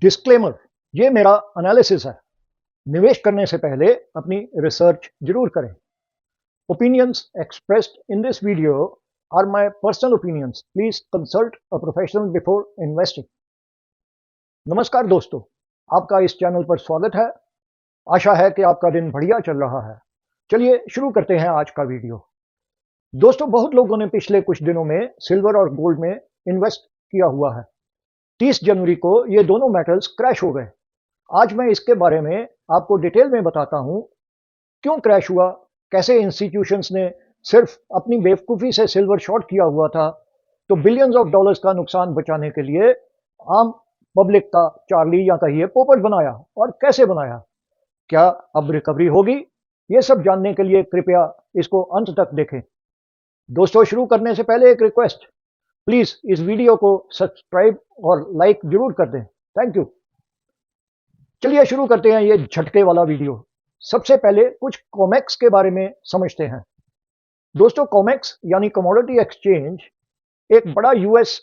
Disclaimer, ये मेरा analysis है। निवेश करने से पहले अपनी रिसर्च जरूर करें। Opinions expressed in this video are my personal opinions. Please consult a professional before investing. नमस्कार दोस्तों, आपका इस चैनल पर स्वागत है। आशा है कि आपका दिन बढ़िया चल रहा है। चलिए शुरू करते हैं आज का वीडियो। दोस्तों, बहुत लोगों ने पिछले कुछ दिनों में सिल्वर और गोल्ड में इन्वेस्ट किया हुआ है। 30 जनवरी को ये दोनों मेटल्स क्रैश हो गए। आज मैं इसके बारे में आपको डिटेल में बताता हूं, क्यों क्रैश हुआ, कैसे इंस्टीट्यूशंस ने सिर्फ अपनी बेवकूफ़ी से सिल्वर शॉर्ट किया हुआ था, तो बिलियंस ऑफ डॉलर्स का नुकसान बचाने के लिए आम पब्लिक का चार्ली या कहिए पोपट बनाया, और कैसे बनाया, क्या अब रिकवरी होगी, ये सब जानने के लिए कृपया इसको अंत तक देखें। दोस्तों, शुरू करने से पहले एक रिक्वेस्ट, प्लीज इस वीडियो को सब्सक्राइब और लाइक जरूर कर दें। Thank you. चलिए शुरू करते हैं ये झटके वाला वीडियो। सबसे पहले कुछ कॉमेक्स के बारे में समझते हैं। दोस्तों, कॉमेक्स यानी कमोडिटी एक्सचेंज एक बड़ा यूएस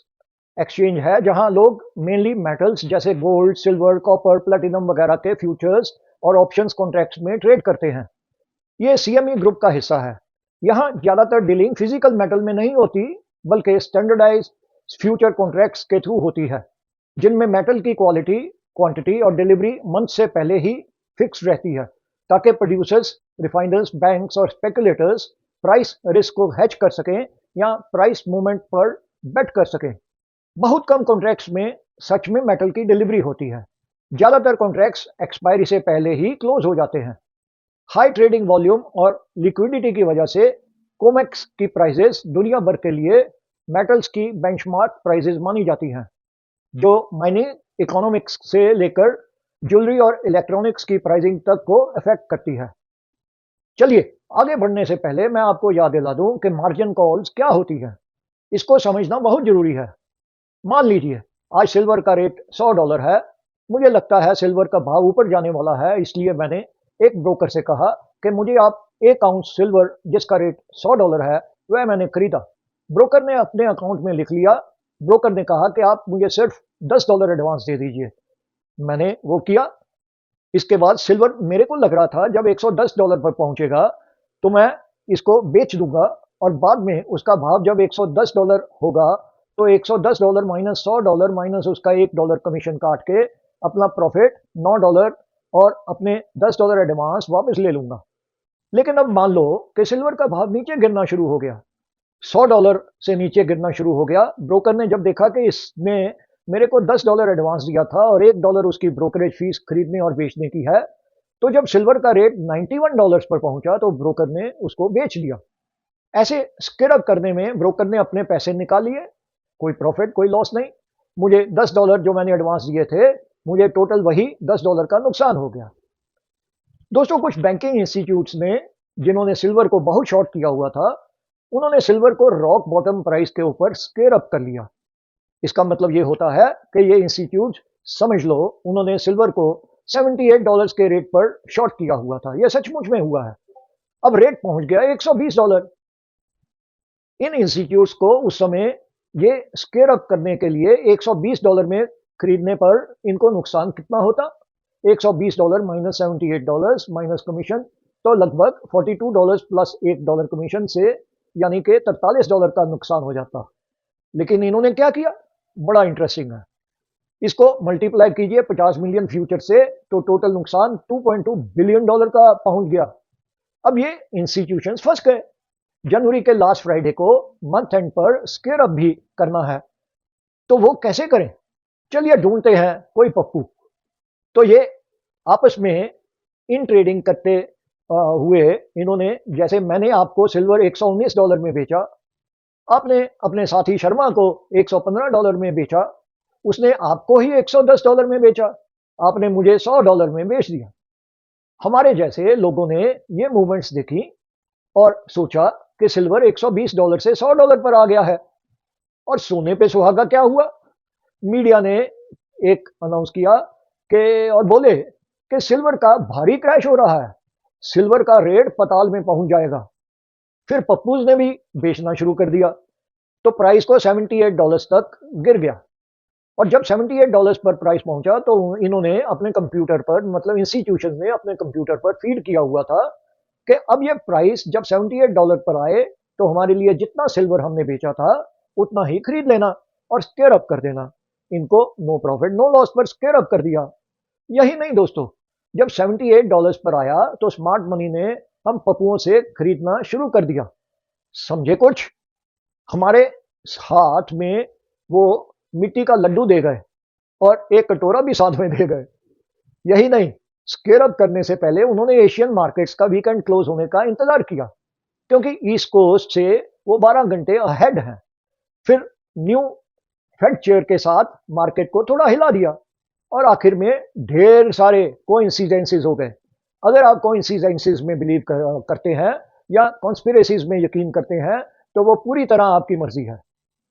एक्सचेंज है, जहां लोग मेनली मेटल्स जैसे गोल्ड, सिल्वर, कॉपर, प्लेटिनम वगैरह के फ्यूचर्स और ऑप्शंस कॉन्ट्रैक्ट्स में ट्रेड करते हैं। ये सीएमई ग्रुप का हिस्सा है। यहाँ ज्यादातर डीलिंग फिजिकल मेटल में नहीं होती, बल्कि स्टैंडर्डाइज फ्यूचर कॉन्ट्रैक्ट्स के थ्रू होती है, जिनमें मेटल की क्वालिटी, क्वांटिटी और डिलीवरी मंथ से पहले ही फिक्स रहती है, ताकि प्रोड्यूसर्स, रिफाइनर्स, बैंक्स और स्पेकुलेटर्स प्राइस रिस्क को हेज कर सकें या प्राइस मूवमेंट पर बेट कर सकें। बहुत कम कॉन्ट्रैक्ट्स में सच में मेटल की डिलीवरी होती है। ज्यादातर कॉन्ट्रैक्ट्स एक्सपायरी से पहले ही क्लोज हो जाते हैं। हाई ट्रेडिंग वॉल्यूम और लिक्विडिटी की वजह से कोमेक्स की प्राइसेस दुनिया भर के लिए मेटल्स की बेंचमार्क प्राइसेस मानी जाती हैं, जो माइनिंग इकोनॉमिक्स से लेकर ज्वेलरी और इलेक्ट्रॉनिक्स की प्राइसिंग तक को अफेक्ट करती है। चलिए आगे बढ़ने से पहले मैं आपको याद दिला दूं कि मार्जिन कॉल्स क्या होती है। इसको समझना बहुत जरूरी है। मान लीजिए आज सिल्वर का रेट $100 है। मुझे लगता है सिल्वर का भाव ऊपर जाने वाला है, इसलिए मैंने एक ब्रोकर से कहा कि मुझे आप 1 आउंस सिल्वर जिसका रेट $100 है वह मैंने खरीदा। ब्रोकर ने अपने अकाउंट में लिख लिया। ब्रोकर ने कहा कि आप मुझे सिर्फ $10 एडवांस दे दीजिए। मैंने वो किया। इसके बाद सिल्वर मेरे को लग रहा था जब $110 पर पहुंचेगा तो मैं इसको बेच दूंगा, और बाद में उसका भाव जब $110 होगा तो $110 माइनस $100 माइनस उसका $1 कमीशन काट के अपना प्रॉफिट $9 और अपने $10 एडवांस वापस ले लूंगा। लेकिन अब मान लो कि सिल्वर का भाव नीचे गिरना शुरू हो गया, $100 से नीचे गिरना शुरू हो गया। ब्रोकर ने जब देखा कि इसने मेरे को $10 एडवांस दिया था और $1 उसकी ब्रोकरेज फीस खरीदने और बेचने की है, तो जब सिल्वर का रेट $91 पर पहुंचा तो ब्रोकर ने उसको बेच दिया। ऐसे स्किर अप करने में ब्रोकर ने अपने पैसे निकाल लिए, कोई प्रॉफिट कोई लॉस नहीं। मुझे $10 जो मैंने एडवांस दिए थे, मुझे टोटल वही $10 का नुकसान हो गया। दोस्तों, कुछ बैंकिंग इंस्टीट्यूट्स ने जिन्होंने सिल्वर को बहुत शॉर्ट किया हुआ था, उन्होंने सिल्वर को रॉक बॉटम प्राइस के ऊपर स्केयर अप कर लिया। इसका मतलब ये होता है कि ये इंस्टीट्यूट, समझ लो, उन्होंने सिल्वर को $78 के रेट पर शॉर्ट किया हुआ था। यह सचमुच में हुआ है। अब रेट पहुंच गया $120। इन इंस्टीट्यूट्स को उस समय ये स्केयर अप करने के लिए $120 में खरीदने पर इनको नुकसान कितना होता? $120 माइनस $78 माइनस कमीशन, तो लगभग $42 प्लस $1 कमीशन से, यानी कि $43 का नुकसान हो जाता। लेकिन इन्होंने क्या किया, बड़ा इंटरेस्टिंग है। इसको मल्टीप्लाई कीजिए 50 मिलियन फ्यूचर से, तो टोटल नुकसान $2.2 बिलियन का पहुंच गया। अब ये इंस्टीट्यूशंस फंस गए। जनवरी के लास्ट फ्राइडे को मंथ एंड पर स्केयर अप भी करना है, तो वो कैसे करें? चलिए ढूंढते हैं कोई पप्पू। तो ये आपस में इन ट्रेडिंग करते हुए इन्होंने, जैसे मैंने आपको सिल्वर $119 में बेचा, आपने अपने साथी शर्मा को $115 में बेचा, उसने आपको ही $110 में बेचा, आपने मुझे $100 में बेच दिया। हमारे जैसे लोगों ने ये मूवमेंट्स देखी और सोचा कि सिल्वर $120 से $100 पर आ गया है, और सोने पे सुहागा क्या हुआ, मीडिया ने एक अनाउंस किया कि, और बोले कि सिल्वर का भारी क्रैश हो रहा है, सिल्वर का रेट पाताल में पहुंच जाएगा। फिर पप्पूज ने भी बेचना शुरू कर दिया, तो प्राइस को $78 तक गिर गया। और जब $78 पर प्राइस पहुंचा तो इन्होंने अपने कंप्यूटर पर, मतलब इंस्टीट्यूशन ने अपने कंप्यूटर पर फीड किया हुआ था कि अब ये प्राइस जब $78 पर आए तो हमारे लिए जितना सिल्वर हमने बेचा था उतना ही खरीद लेना और स्केयर अप कर देना। इनको नो प्रॉफिट नो लॉस पर स्केयर अप कर दिया। यही नहीं दोस्तों, जब $78 पर आया तो स्मार्ट मनी ने हम पप्पुओं से खरीदना शुरू कर दिया। समझे कुछ? हमारे हाथ में वो मिट्टी का लड्डू दे गए और एक कटोरा भी साथ में दे गए। यही नहीं, स्केयर अप करने से पहले उन्होंने एशियन मार्केट्स का वीकेंड क्लोज होने का इंतजार किया, क्योंकि ईस्ट कोस्ट से वो 12 घंटे अहेड हैं। फिर न्यू फेड चेयर के साथ मार्केट को थोड़ा हिला दिया और आखिर में ढेर सारे कोइंसिडेंसेस हो गए। अगर आप कोइंसिडेंसेस में बिलीव करते हैं या कॉन्स्पिरेसीज में यकीन करते हैं तो वो पूरी तरह आपकी मर्जी है।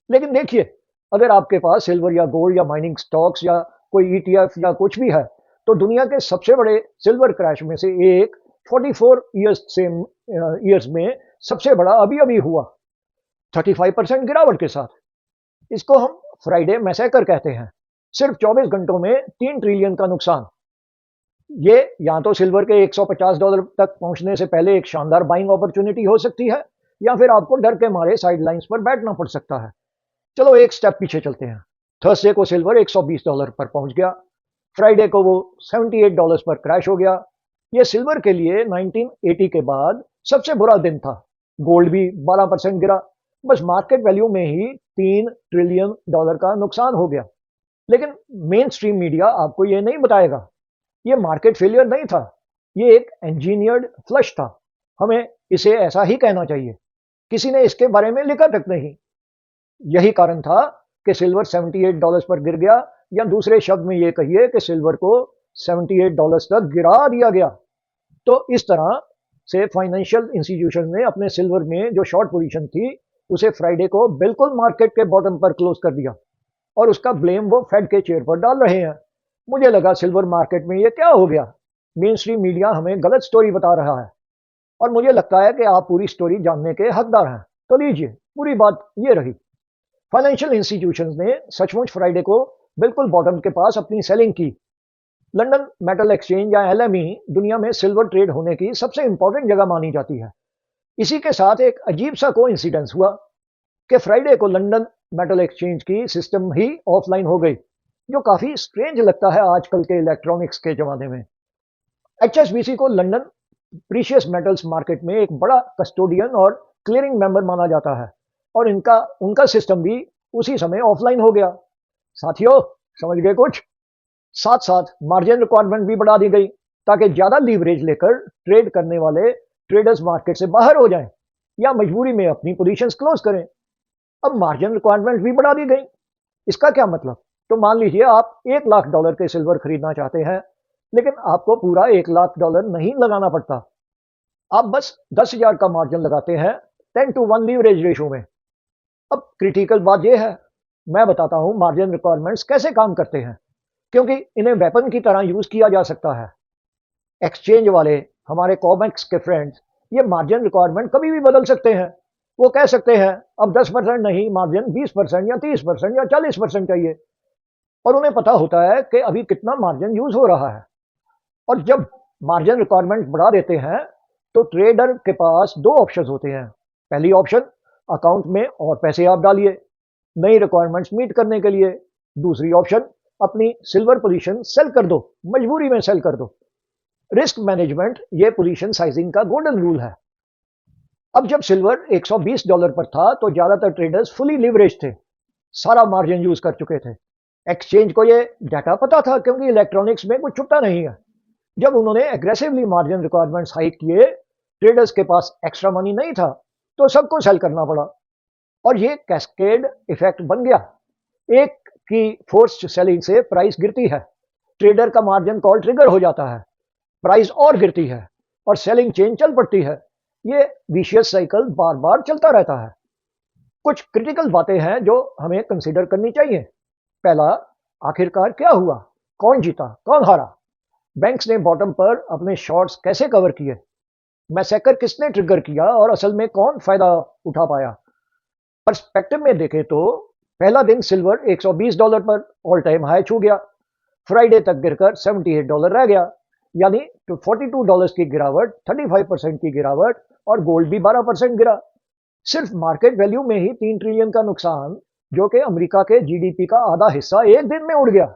लेकिन देखिए, अगर आपके पास सिल्वर या गोल्ड या माइनिंग स्टॉक्स या कोई ईटीएफ या कुछ भी है तो दुनिया के सबसे बड़े सिल्वर क्रैश में से एक 44 ईयर्स में सबसे बड़ा अभी अभी हुआ, 35% गिरावट के साथ। इसको हम फ्राइडे मैसेकर कहते हैं। सिर्फ 24 घंटों में 3 ट्रिलियन का नुकसान। ये या तो सिल्वर के $150 तक पहुंचने से पहले एक शानदार बाइंग अपॉर्चुनिटी हो सकती है, या फिर आपको डर के मारे साइडलाइंस पर बैठना पड़ सकता है। चलो एक स्टेप पीछे चलते हैं। थर्सडे को सिल्वर $120 पर पहुंच गया। फ्राइडे को वो $78 पर क्रैश हो गया। ये सिल्वर के लिए 1980 के बाद सबसे बुरा दिन था। गोल्ड भी 12% गिरा। बस मार्केट वैल्यू में ही $3 ट्रिलियन का नुकसान हो गया। लेकिन मेन स्ट्रीम मीडिया आपको ये नहीं बताएगा। ये मार्केट फेलियर नहीं था, ये एक इंजीनियर्ड फ्लश था। हमें इसे ऐसा ही कहना चाहिए। किसी ने इसके बारे में लिखा तक नहीं। यही कारण था कि सिल्वर $78 पर गिर गया, या दूसरे शब्द में ये कहिए कि सिल्वर को $78 तक गिरा दिया गया। तो इस तरह से फाइनेंशियल इंस्टीट्यूशन ने अपने सिल्वर में जो शॉर्ट पोजीशन थी उसे फ्राइडे को बिल्कुल मार्केट के बॉटम पर क्लोज कर दिया, और उसका ब्लेम वो फेड के चेयर पर डाल रहे हैं। मुझे लगा सिल्वर मार्केट में ये क्या हो गया, मेन स्ट्रीम मीडिया हमें गलत स्टोरी बता रहा है, और मुझे लगता है कि आप पूरी स्टोरी जानने के हकदार हैं। तो लीजिए, पूरी बात ये रही। फाइनेंशियल इंस्टीट्यूशंस ने सचमुच फ्राइडे को बिल्कुल बॉटम के पास अपनी सेलिंग की। लंदन मेटल एक्सचेंज या एलएमई दुनिया में सिल्वर ट्रेड होने की सबसे इंपॉर्टेंट जगह मानी जाती है। इसी के साथ एक अजीब सा कोइंसिडेंस हुआ कि फ्राइडे को लंदन मेटल एक्सचेंज की सिस्टम ही ऑफलाइन हो गई, जो काफी स्ट्रेंज लगता है आजकल के इलेक्ट्रॉनिक्स के जमाने में। एचएसबीसी को लंदन प्रीशियस मेटल्स मार्केट में एक बड़ा कस्टोडियन और क्लियरिंग मेंबर माना जाता है, और उनका सिस्टम भी उसी समय ऑफलाइन हो गया। साथियों, समझ गए कुछ? साथ साथ मार्जिन रिक्वायरमेंट भी बढ़ा दी गई, ताकि ज्यादा लीवरेज लेकर ट्रेड करने वाले ट्रेडर्स मार्केट से बाहर हो जाएं या मजबूरी में अपनी पोजीशंस क्लोज करें। अब मार्जिन रिक्वायरमेंट भी बढ़ा दी गई। इसका क्या मतलब? तो मान लीजिए आप $1 लाख के सिल्वर खरीदना चाहते हैं, लेकिन आपको पूरा $1 लाख नहीं लगाना पड़ता। आप बस 10,000 का मार्जिन लगाते हैं 10:1 लीवरेज रेशो में। अब क्रिटिकल बात यह है, मैं बताता हूं मार्जिन रिक्वायरमेंट्स कैसे काम करते हैं, क्योंकि इन्हें वेपन की तरह यूज किया जा सकता है। एक्सचेंज वाले, हमारे कॉमेक्स के फ्रेंड्स, ये मार्जिन रिक्वायरमेंट कभी भी बदल सकते हैं। वो कह सकते हैं अब 10% नहीं, मार्जिन 20% या 30% या 40% चाहिए, और उन्हें पता होता है कि अभी कितना मार्जिन यूज हो रहा है। और जब मार्जिन रिक्वायरमेंट बढ़ा देते हैं तो ट्रेडर के पास दो ऑप्शन होते हैं। पहली ऑप्शन, अकाउंट में और पैसे आप डालिए नई रिक्वायरमेंट्स मीट करने के लिए। दूसरी ऑप्शन, अपनी सिल्वर पोजीशन सेल कर दो, मजबूरी में सेल कर दो। रिस्क मैनेजमेंट ये पोजीशन साइजिंग का गोल्डन रूल है। अब जब सिल्वर $120 पर था तो ज्यादातर ट्रेडर्स फुली लिवरेज थे, सारा मार्जिन यूज कर चुके थे। एक्सचेंज को ये डाटा पता था, क्योंकि इलेक्ट्रॉनिक्स में कुछ छुपता नहीं है। जब उन्होंने एग्रेसिवली मार्जिन रिक्वायरमेंट्स हाइक किए, ट्रेडर्स के पास एक्स्ट्रा मनी नहीं था, तो सबको सेल करना पड़ा, और ये कैस्केड इफेक्ट बन गया। एक की फोर्स्ड सेलिंग से प्राइस गिरती है, ट्रेडर का मार्जिन कॉल ट्रिगर हो जाता है, प्राइस और गिरती है, और सेलिंग चेन चल पड़ती है। ये विशियस साइकिल बार बार चलता रहता है। कुछ क्रिटिकल बातें हैं जो हमें कंसीडर करनी चाहिए। पहला, आखिरकार क्या हुआ, कौन जीता, कौन हारा? बैंक्स ने बॉटम पर अपने शॉर्ट्स कैसे कवर किए? मैसेकर किसने ट्रिगर किया, और असल में कौन फायदा उठा पाया? पर्सपेक्टिव में देखें तो पहला दिन सिल्वर $120 पर ऑल टाइम हाई छू गया, फ्राइडे तक गिरकर $78 रह गया, यानी तो $42 की गिरावट, 35% की गिरावट, और गोल्ड भी 12% गिरा। सिर्फ मार्केट वैल्यू में ही 3 ट्रिलियन का नुकसान, जो कि अमेरिका के जीडीपी का आधा हिस्सा एक दिन में उड़ गया।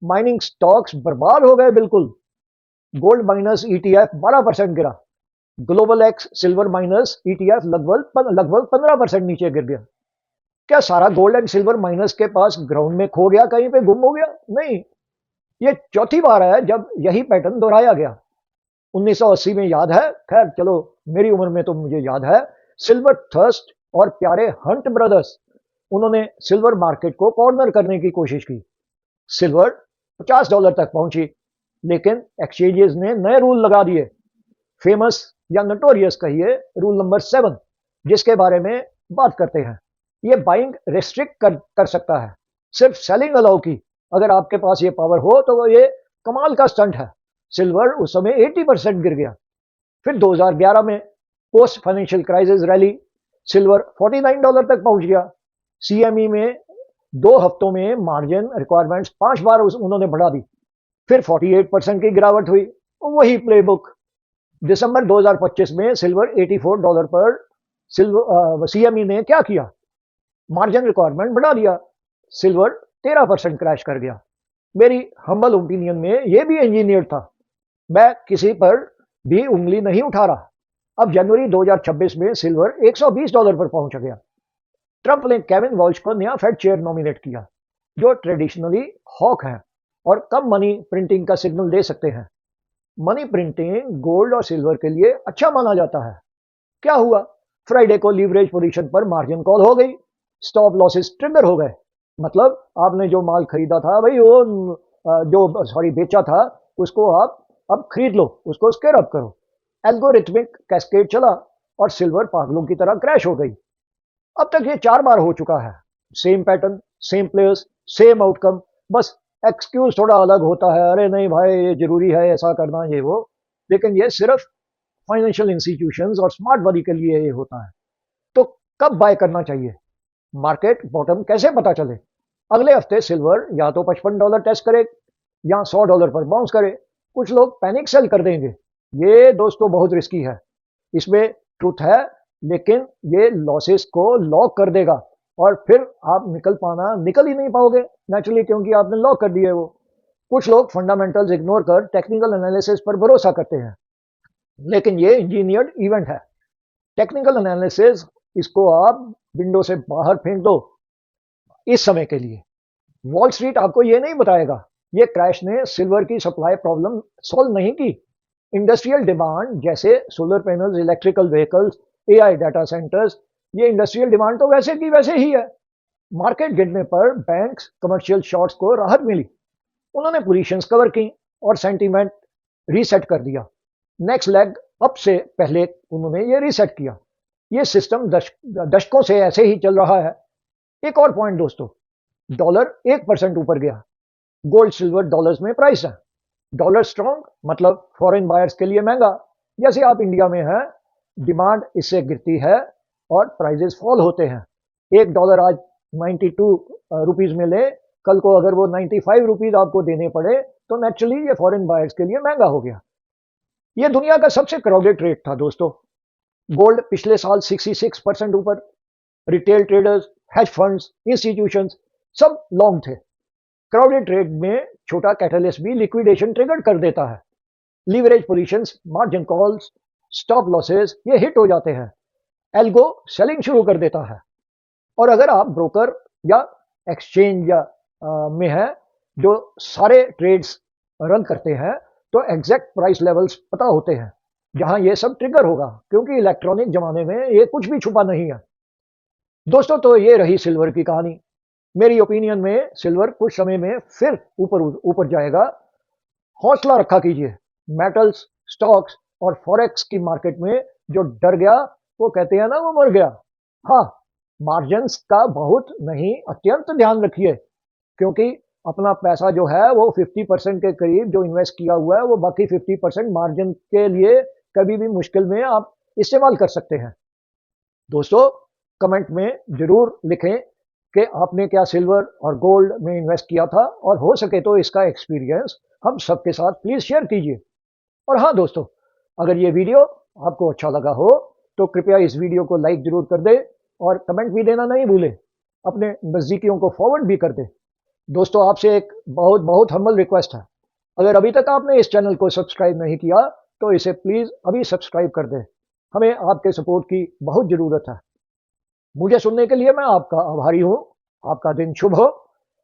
माइनिंग स्टॉक्स बर्बाद हो गए बिल्कुल। गोल्ड माइनस ईटीएफ 12% गिरा। Global x silver minus ETF लगभग 15% नीचे गिर गया। क्या सारा गोल्ड एंड सिल्वर माइनस के पास ग्राउंड में खो गया, कहीं पे गुम हो गया? नहीं, ये चौथी बार है जब यही पैटर्न दोहराया गया। 1980 में याद है, खैर चलो मेरी उम्र में तो मुझे याद है, सिल्वर थर्स्ट और प्यारे हंट ब्रदर्स, उन्होंने सिल्वर मार्केट को कॉर्नर करने की कोशिश की। सिल्वर $50 तक पहुंची, लेकिन एक्सचेंजेस ने नए रूल लगा दिए। फेमस या नोटोरियस कहिए रूल नंबर 7, जिसके बारे में बात करते हैं। ये बाइंग रेस्ट्रिक्ट कर सकता है, सिर्फ सेलिंग अलाउ की। अगर आपके पास ये पावर हो तो ये कमाल का स्टंट है। सिल्वर उस समय 80% गिर गया। फिर 2011 में post financial crisis rally, silver $49 तक पहुंच गया। सीएमई में 2 हफ्तों में मार्जिन रिक्वायरमेंट्स 5 बार उन्होंने बढ़ा दी। फिर 48% की गिरावट हुई, वही प्लेबुक। दिसंबर 2025 में सिल्वर $84 पर सीएमई ने क्या किया? मार्जिन रिक्वायरमेंट बढ़ा दिया, सिल्वर 13% क्रैश कर गया। मेरी हम्बल ओपिनियन में यह भी इंजीनियर था। मैं किसी पर भी उंगली नहीं उठा रहा। अब जनवरी 2026 में सिल्वर $120 पर पहुंच गया। ट्रंप ने केविन वॉल्श को नया फेड चेयर नॉमिनेट किया, जो ट्रेडिशनली हॉक है और कम मनी प्रिंटिंग का सिग्नल दे सकते हैं। मनी प्रिंटिंग गोल्ड और सिल्वर के लिए अच्छा माना जाता है। क्या हुआ? फ्राइडे को लीवरेज पोजीशन पर मार्जिन कॉल हो गई, स्टॉप लॉसेस ट्रिगर हो गए। मतलब आपने जो माल खरीदा था भाई, वो बेचा था, उसको आप अब खरीद लो, उसको स्केल अप करो। एल्गोरिथमिक कैस्केड चला और सिल्वर पागलों की तरह क्रैश हो गई। अब तक ये 4 बार हो चुका है। Same pattern, same players, same outcome, बस एक्सक्यूज थोड़ा अलग होता है। अरे नहीं भाई, ये जरूरी है ऐसा करना, ये वो। लेकिन ये सिर्फ फाइनेंशियल इंस्टीट्यूशंस और स्मार्ट मनी के लिए ये होता है। तो कब बाय करना चाहिए? मार्केट बॉटम कैसे पता चले? अगले हफ्ते सिल्वर या तो $55 टेस्ट करे या $100 पर बाउंस करे। कुछ लोग पैनिक सेल कर देंगे। ये दोस्तों बहुत रिस्की है। इसमें ट्रुथ है, लेकिन ये लॉसेस को लॉक कर देगा और फिर आप निकल ही नहीं पाओगे नेचुरली, क्योंकि आपने लॉक कर दिए वो। कुछ लोग फंडामेंटल्स इग्नोर कर टेक्निकल एनालिसिस पर भरोसा करते हैं, लेकिन ये इंजीनियर्ड इवेंट है। टेक्निकल एनालिसिस, इसको आप विंडो से बाहर फेंक दो इस समय के लिए। वॉल स्ट्रीट आपको ये नहीं बताएगा। ये क्रैश ने सिल्वर की सप्लाई प्रॉब्लम सॉल्व नहीं की। इंडस्ट्रियल डिमांड जैसे solar panels, electrical vehicles, AI data centres, ये इंडस्ट्रियल डिमांड तो वैसे की वैसे ही है। मार्केट गिरने पर बैंक्स, कमर्शियल शॉर्ट्स को राहत मिली, उन्होंने पोजीशंस कवर की और सेंटीमेंट रीसेट कर दिया। नेक्स्ट लेग अप से पहले उन्होंने ये रीसेट किया। ये सिस्टम दशकों से ऐसे ही चल रहा है। एक और पॉइंट दोस्तों, डॉलर 1% ऊपर गया। गोल्ड सिल्वर डॉलर्स में प्राइस है। डॉलर स्ट्रॉन्ग मतलब फॉरेन बायर्स के लिए महंगा। जैसे आप इंडिया में हैं, डिमांड इससे गिरती है और प्राइजेस फॉल होते हैं। $1 आज 92 रुपीज में ले, कल को अगर वो 95 रुपीज आपको देने पड़े तो नेचुरली ये फॉरेन बायर्स के लिए महंगा हो गया। ये दुनिया का सबसे क्राउडेड ट्रेड था दोस्तों। गोल्ड पिछले साल 66% ऊपर। Retail traders, hedge funds, institutions सब लॉन्ग थे। क्राउडेड ट्रेड में छोटा कैटलिस्ट भी लिक्विडेशन ट्रिगर कर देता है। Leverage positions, margin calls, stop losses ये हिट हो जाते हैं। एल्गो सेलिंग शुरू कर देता है। और अगर आप ब्रोकर या एक्सचेंज में है जो सारे ट्रेड्स रन करते हैं, तो एग्जैक्ट प्राइस लेवल्स पता होते हैं जहां ये सब ट्रिगर होगा, क्योंकि इलेक्ट्रॉनिक जमाने में ये कुछ भी छुपा नहीं है दोस्तों। तो ये रही सिल्वर की कहानी। मेरी ओपिनियन में सिल्वर कुछ समय में फिर ऊपर जाएगा। हौसला रखा कीजिए। मेटल्स, स्टॉक्स और फॉरेक्स की मार्केट में जो डर गया, वो कहते हैं ना, वो मर गया। हाँ, मार्जिन्स का बहुत नहीं, अत्यंत ध्यान रखिए, क्योंकि अपना पैसा जो है वो 50% के करीब जो इन्वेस्ट किया हुआ है, वो बाकी 50% मार्जिन के लिए कभी भी मुश्किल में आप इस्तेमाल कर सकते हैं। दोस्तों, कमेंट में जरूर लिखें कि आपने क्या सिल्वर और गोल्ड में इन्वेस्ट किया था, और हो सके तो इसका एक्सपीरियंस हम सबके साथ प्लीज़ शेयर कीजिए। और हाँ दोस्तों, अगर ये वीडियो आपको अच्छा लगा हो तो कृपया इस वीडियो को लाइक जरूर कर दे और कमेंट भी देना नहीं भूलें। अपने नज़दीकियों को फॉरवर्ड भी कर दे। दोस्तों, आपसे एक बहुत बहुत हम्बल रिक्वेस्ट है, अगर अभी तक आपने इस चैनल को सब्सक्राइब नहीं किया तो इसे प्लीज़ अभी सब्सक्राइब कर दें। हमें आपके सपोर्ट की बहुत ज़रूरत है। मुझे सुनने के लिए मैं आपका आभारी हूँ। आपका दिन शुभ हो।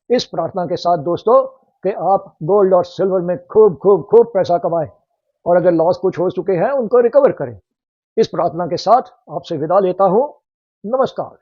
इस प्रार्थना के साथ दोस्तों, कि आप गोल्ड और सिल्वर में खूब खूब खूब पैसा कमाएं, और अगर लॉस कुछ हो चुके हैं उनको रिकवर करें। इस प्रार्थना के साथ आपसे विदा लेता हूँ। नमस्कार।